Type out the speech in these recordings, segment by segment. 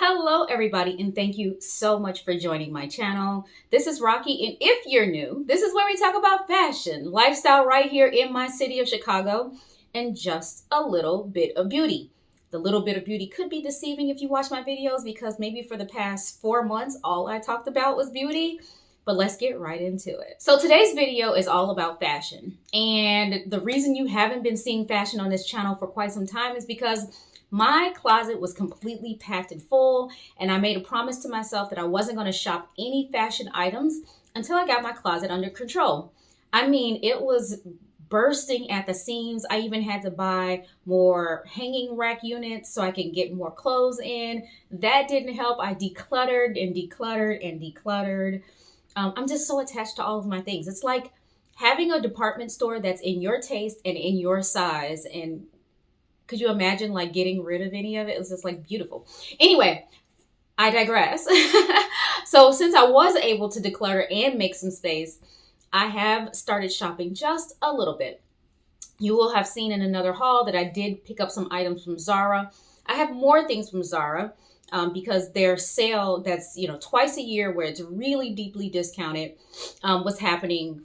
Hello everybody, and thank you so much for joining my channel. This is Rocky, and if you're new, this is where we talk about fashion, lifestyle right here in my city of Chicago, and just a little bit of beauty. The little bit of beauty could be deceiving if you watch my videos because maybe for the past 4 months, all I talked about was beauty. But let's get right into it. So today's video is all about fashion. And the reason you haven't been seeing fashion on this channel for quite some time is because my closet was completely packed and full, and I made a promise to myself that I wasn't going to shop any fashion items until I got my closet under control. I mean, it was bursting at the seams. I even had to buy more hanging rack units so I can get more clothes in. That didn't help. I decluttered and decluttered and decluttered. I'm just so attached to all of my things. It's like having a department store that's in your taste and in your size. And could you imagine like getting rid of any of it? It was just like beautiful. Anyway, I digress. So since I was able to declutter and make some space, I have started shopping just a little bit. You will have seen in another haul that I did pick up some items from Zara. I have more things from Zara because their sale that's, twice a year where it's really deeply discounted was happening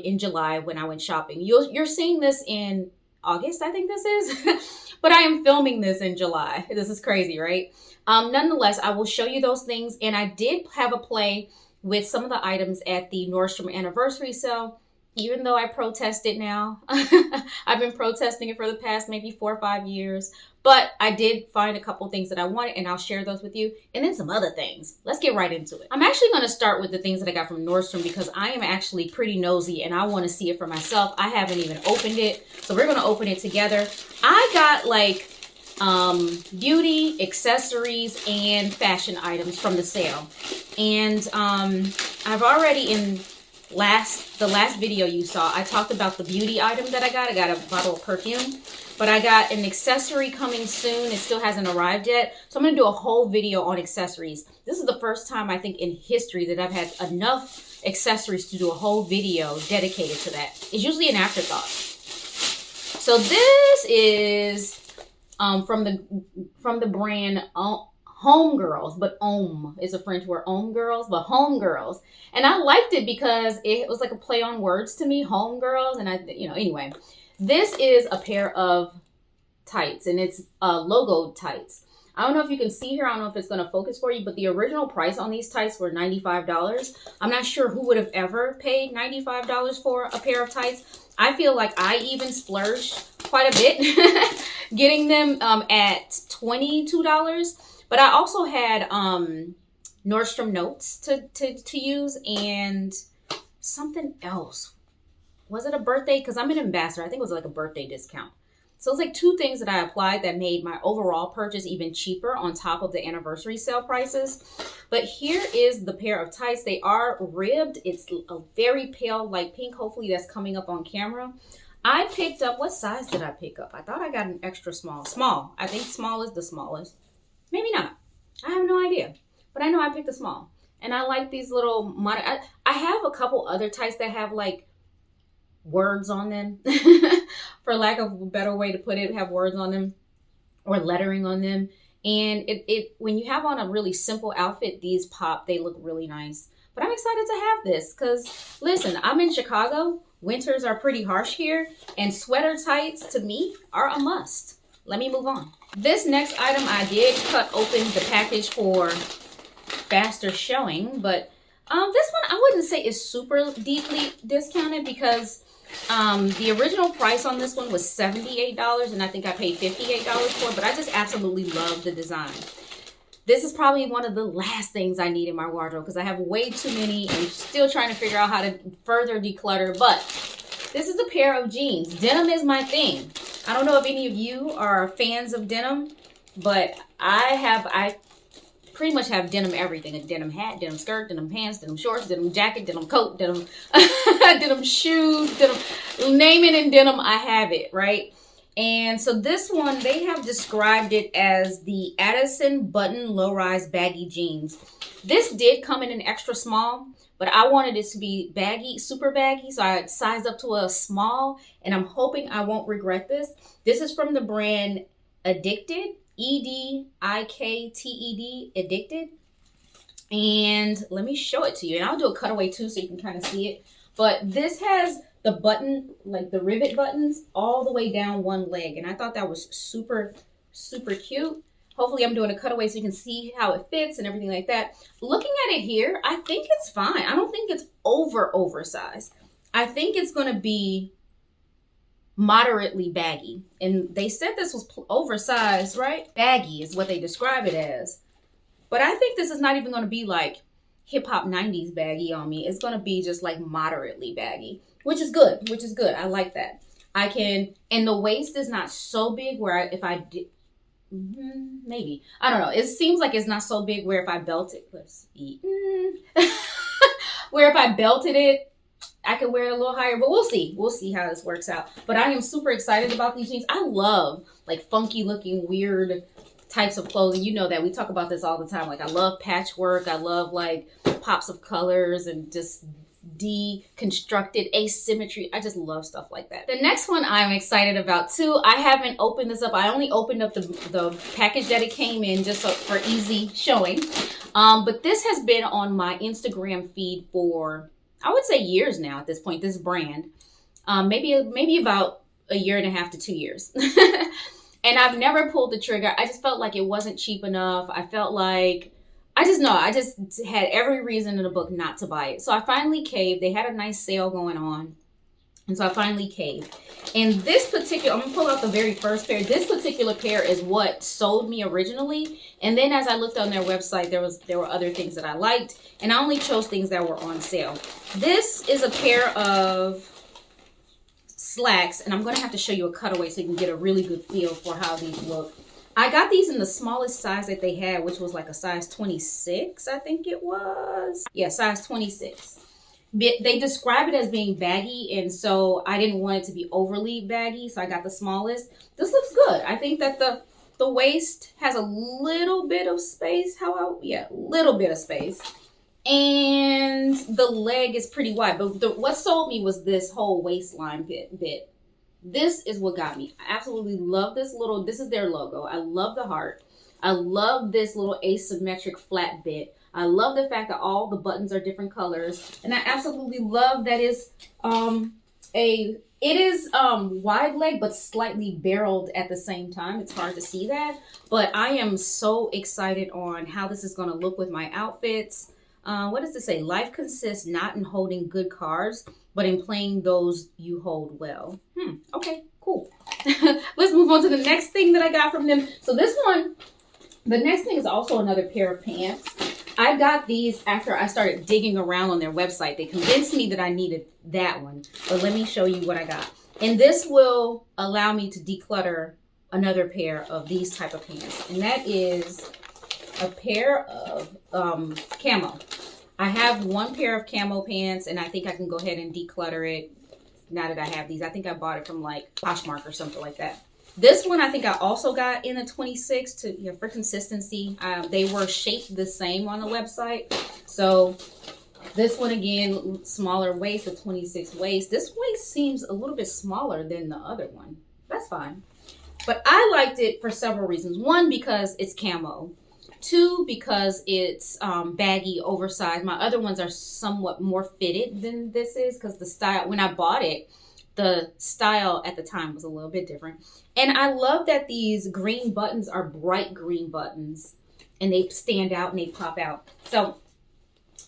in July when I went shopping. You're seeing this in August, I think this is. But I am filming this in July. This is crazy, right? Nonetheless, I will show you those things. And I did have a play with some of the items at the Nordstrom Anniversary Sale, even though I protest it now. I've been protesting it for the past maybe 4 or 5 years. But I did find a couple things that I wanted, and I'll share those with you. And then some other things. Let's get right into it. I'm actually going to start with the things that I got from Nordstrom because I am actually pretty nosy and I want to see it for myself. I haven't even opened it. So we're going to open it together. I got like beauty, accessories, and fashion items from the sale. And I've already in the last video you saw, I talked about the beauty item that I got. I got a bottle of perfume. But I got an accessory coming soon. It still hasn't arrived yet. So I'm going to do a whole video on accessories. This is the first time I think in history that I've had enough accessories to do a whole video dedicated to that. It's usually an afterthought. So this is from the brand Homme Girls, but Homme is a French word. Homme Girls, but Homme Girls. And I liked it because it was like a play on words to me, Homme Girls. And anyway. This is a pair of tights, and it's logo tights. I don't know if you can see here. I don't know if it's going to focus for you, but the original price on these tights were $95. I'm not sure who would have ever paid $95 for a pair of tights. I feel like I even splurged quite a bit getting them at $22. But I also had Nordstrom notes to use and something else. Was it a birthday? Because I'm an ambassador. I think it was like a birthday discount. So it's like 2 things that I applied that made my overall purchase even cheaper on top of the anniversary sale prices. But here is the pair of tights. They are ribbed. It's a very pale light pink. Hopefully that's coming up on camera. I picked up, what size did I pick up? I thought I got an extra small. Small. I think small is the smallest. Maybe not. I have no idea. But I know I picked a small. And I like these little, I have a couple other tights that have like words on them, for lack of a better way to put it, have words on them or lettering on them. And when you have on a really simple outfit, these pop, they look really nice. But I'm excited to have this because listen, I'm in Chicago. Winters are pretty harsh here, and sweater tights to me are a must. Let me move on. This next item, I did cut open the package for faster showing, but this one I wouldn't say is super deeply discounted because the original price on this one was $78, and I think I paid $58 for it, but I just absolutely love the design. This is probably one of the last things I need in my wardrobe because I have way too many and still trying to figure out how to further declutter, but this is a pair of jeans. Denim is my thing. I don't know if any of you are fans of denim, but I pretty much have denim everything. A denim hat, denim skirt, denim pants, denim shorts, denim jacket, denim coat, denim denim shoes, denim, name it in denim, I have it, right? And so this one, they have described it as the Addison button low-rise baggy jeans. This did come in an extra small, but I wanted it to be baggy, super baggy, so I sized up to a small, and I'm hoping I won't regret this. This is from the brand Edikted. Edikted, Edikted. And let me show it to you. And I'll do a cutaway too so you can kind of see it. But this has the button, like the rivet buttons, all the way down one leg. And I thought that was super, super cute. Hopefully I'm doing a cutaway so you can see how it fits and everything like that. Looking at it here, I think it's fine. I don't think it's oversized. I think it's going to be moderately baggy. And they said this was oversized, right? Baggy is what they describe it as. But I think this is not even going to be like hip hop 90s baggy on me. It's going to be just like moderately baggy, which is good, I like that. I can, and the waist is not so big where if I did, maybe, I don't know. It seems like it's not so big where if I belt it, let's see, where if I belted it, I could wear it a little higher, but we'll see. We'll see how this works out. But I am super excited about these jeans. I love like funky looking, weird types of clothing. You know that we talk about this all the time. Like I love patchwork. I love like pops of colors and just deconstructed asymmetry. I just love stuff like that. The next one I'm excited about too. I haven't opened this up. I only opened up the package that it came in just for easy showing. But this has been on my Instagram feed for, I would say, years now at this point, this brand. Maybe about a year and a half to 2 years. And I've never pulled the trigger. I just felt like it wasn't cheap enough. I felt like, I just had every reason in the book not to buy it. So I finally caved. They had a nice sale going on. And so I finally caved. And this particular, I'm going to pull out the very first pair. This particular pair is what sold me originally. And then as I looked on their website, there were other things that I liked. And I only chose things that were on sale. This is a pair of slacks, and I'm going to have to show you a cutaway so you can get a really good feel for how these look. I got these in the smallest size that they had, which was like a size 26, I think it was. Yeah, size 26. They describe it as being baggy, and so I didn't want it to be overly baggy, so I got the smallest. This looks good. I think that the waist has a little bit of space. Yeah, a little bit of space. And the leg is pretty wide, but what sold me was this whole waistline bit. This is what got me. I absolutely love this is their logo. I love the heart. I love this little asymmetric flat bit. I love the fact that all the buttons are different colors. And I absolutely love that it is wide leg, but slightly barreled at the same time. It's hard to see that, but I am so excited on how this is going to look with my outfits. What does it say? Life consists not in holding good cards, but in playing those you hold well. Okay, cool. Let's move on to the next thing that I got from them. So this one, the next thing is also another pair of pants. I got these after I started digging around on their website. They convinced me that I needed that one, but let me show you what I got. And this will allow me to declutter another pair of these type of pants. And that is a pair of camo. I have one pair of camo pants, and I think I can go ahead and declutter it now that I have these. I think I bought it from like Poshmark or something like that. This one I think I also got in a 26 for consistency. They were shaped the same on the website. So this one again, smaller waist, a 26 waist. This waist seems a little bit smaller than the other one. That's fine. But I liked it for several reasons. One, because it's camo. Two, because it's baggy, oversized. My other ones are somewhat more fitted than this is because the style, when I bought it, the style at the time was a little bit different. And I love that these green buttons are bright green buttons and they stand out and they pop out. So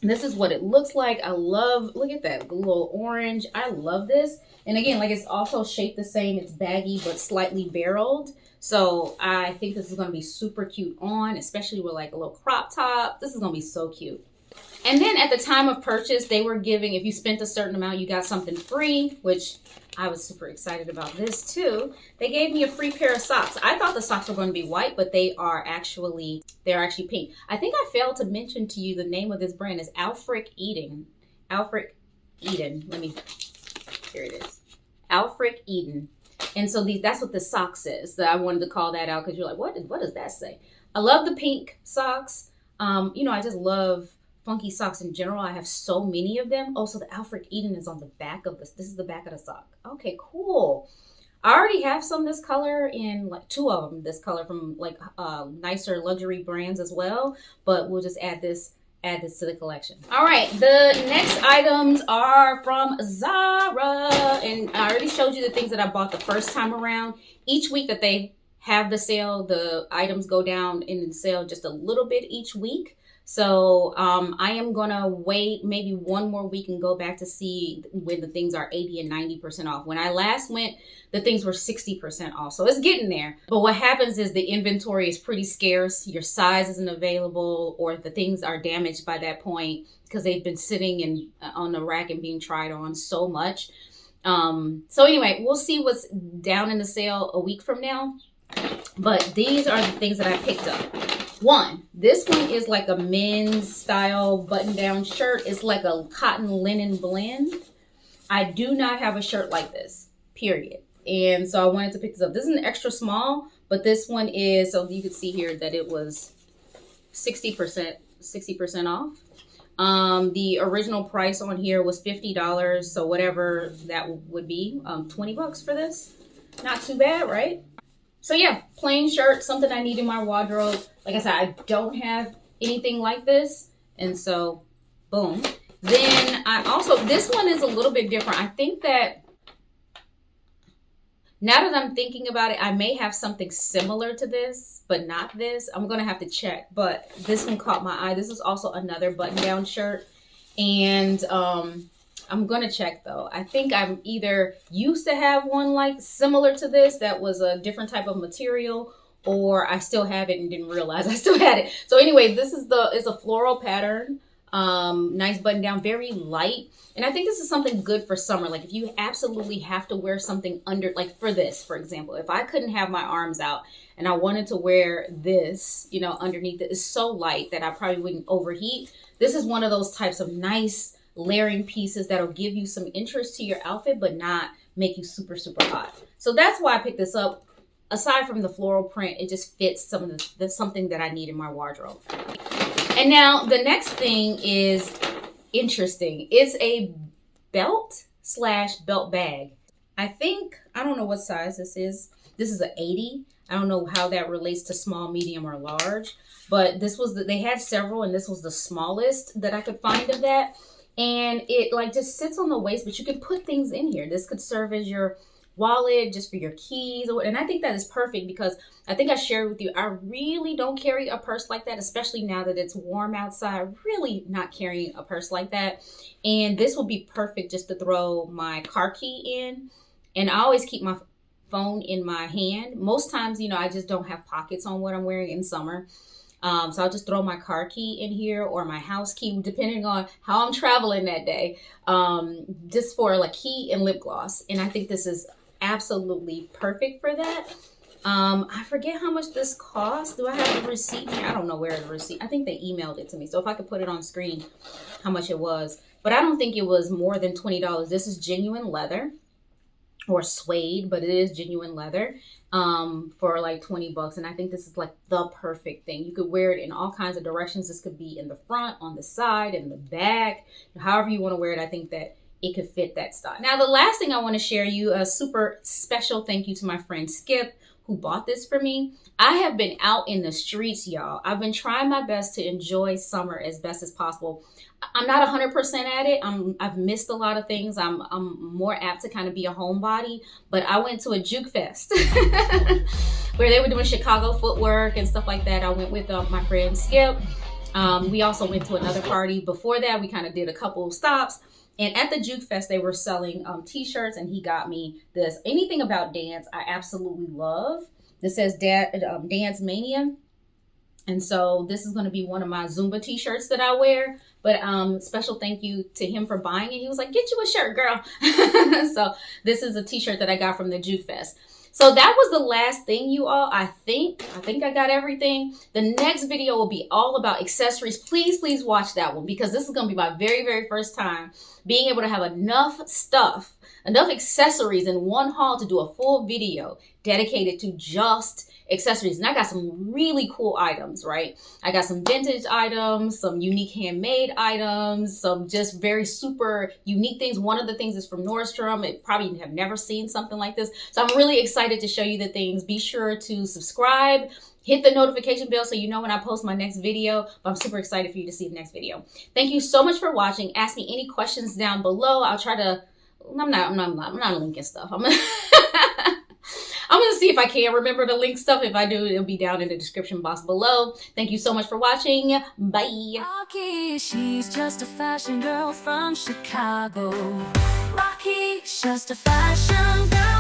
this is what it looks like. I love, look at that, the little orange. I love this. And again, like it's also shaped the same. It's baggy, but slightly barreled. So I think this is going to be super cute on, especially with like a little crop top. This is going to be so cute. And then at the time of purchase, they were giving, if you spent a certain amount, you got something free, which I was super excited about this too. They gave me a free pair of socks. I thought the socks were going to be white, but they're actually pink. I think I failed to mention to you the name of this brand is AELFRIC EDEN. AELFRIC EDEN. Here it is. AELFRIC EDEN. And so that's what the sock says. So I wanted to call that out because you're like, what does that say? I love the pink socks. I just love funky socks in general. I have so many of them. Oh, so the AELFRIC EDEN is on the back of this. This is the back of the sock. Okay, cool. I already have some this color in like 2 of them this color from like nicer luxury brands as well, but we'll just add this to the collection. All right, the next items are from Zara, and I already showed you the things that I bought the first time around. Each week that they have the sale, the items go down in the sale just a little bit each week. So I am gonna wait maybe 1 more week and go back to see when the things are 80 and 90% off. When I last went, the things were 60% off. So it's getting there. But what happens is the inventory is pretty scarce. Your size isn't available, or the things are damaged by that point because they've been sitting on the rack and being tried on so much. So anyway, we'll see what's down in the sale a week from now. But these are the things that I picked up. This one is like a men's style button-down shirt. It's like a cotton linen blend. I do not have a shirt like this, period. And so I wanted to pick this up. This is an extra small, but this one is, so you can see here that it was 60% off. The original price on here was $50. So whatever that would be, 20 bucks for this. Not too bad, right? So yeah, plain shirt, something I need in my wardrobe. Like I said, I don't have anything like this. And so, boom. Then I also, this one is a little bit different. I think that, now that I'm thinking about it, I may have something similar to this, but not this. I'm going to have to check. But this one caught my eye. This is also another button-down shirt. And I'm going to check though. I think I'm either used to have one like similar to this that was a different type of material, or I still have it and didn't realize I still had it. So anyway, this is it's a floral pattern. Nice button down, very light. And I think this is something good for summer. Like if you absolutely have to wear something under, like for this, for example, if I couldn't have my arms out and I wanted to wear this, you know, underneath it, is so light that I probably wouldn't overheat. This is one of those types of nice layering pieces that'll give you some interest to your outfit, but not make you super, super hot. So that's why I picked this up. Aside from the floral print, it just fits something that I need in my wardrobe. And now the next thing is interesting. It's a belt/belt bag. I don't know what size this is. This is an 80. I don't know how that relates to small, medium, or large, but this was they had several, and this was the smallest that I could find of that. And it like just sits on the waist, but you can put things in here. This could serve as your wallet, just for your keys, and I think that is perfect because I think I shared with you, I really don't carry a purse like that, especially now that it's warm outside. Really not carrying a purse like that. And this would be perfect just to throw my car key in. And I always keep my phone in my hand. Most times, you know, I just don't have pockets on what I'm wearing in summer. So I'll just throw my car key in here or my house key, depending on how I'm traveling that day, just for like key and lip gloss. And I think this is absolutely perfect for that. I forget how much this cost. Do I have the receipt here? I don't know where the receipt. I think they emailed it to me. So if I could put it on screen, how much it was. But I don't think it was more than $20. This is genuine leather or suede, but it is genuine leather for like 20 bucks. And I think this is like the perfect thing. You could wear it in all kinds of directions. This could be in the front, on the side, in the back, however you want to wear it. I think that it could fit that style. Now, the last thing I want to share you, a super special thank you to my friend Skip, who bought this for me. I have been out in the streets, y'all. I've been trying my best to enjoy summer as best as possible. I'm not 100% at it. I've missed a lot of things. I'm more apt to kind of be a homebody, but I went to a juke fest where they were doing Chicago footwork and stuff like that. I went with my friend Skip. We also went to another party. Before that, we kind of did a couple of stops. And at the Juke Fest, they were selling t-shirts, and he got me this. Anything about dance, I absolutely love. This says Dance Mania. And so this is going to be one of my Zumba t-shirts that I wear. But special thank you to him for buying it. He was like, get you a shirt, girl. So this is a t-shirt that I got from the Juke Fest. So that was the last thing, you all. I think I got everything. The next video will be all about accessories. Please, please watch that one, because this is going to be my very, very first time being able to have enough stuff, enough accessories in one haul to do a full video dedicated to just accessories. And I got some really cool items, right? I got some vintage items, some unique handmade items, some just very super unique things. One of the things is from Nordstrom. I probably have never seen something like this. So I'm really excited to show you the things. Be sure to subscribe, hit the notification bell so you know when I post my next video. But I'm super excited for you to see the next video. Thank you so much for watching. Ask me any questions down below. I'll try to, I'm not linking stuff. I'm gonna see if I can remember to link stuff. If I do, it'll be down in the description box below. Thank you so much for watching. Bye. Rocky, she's just a fashion girl from Chicago. Rocky, just a fashion girl.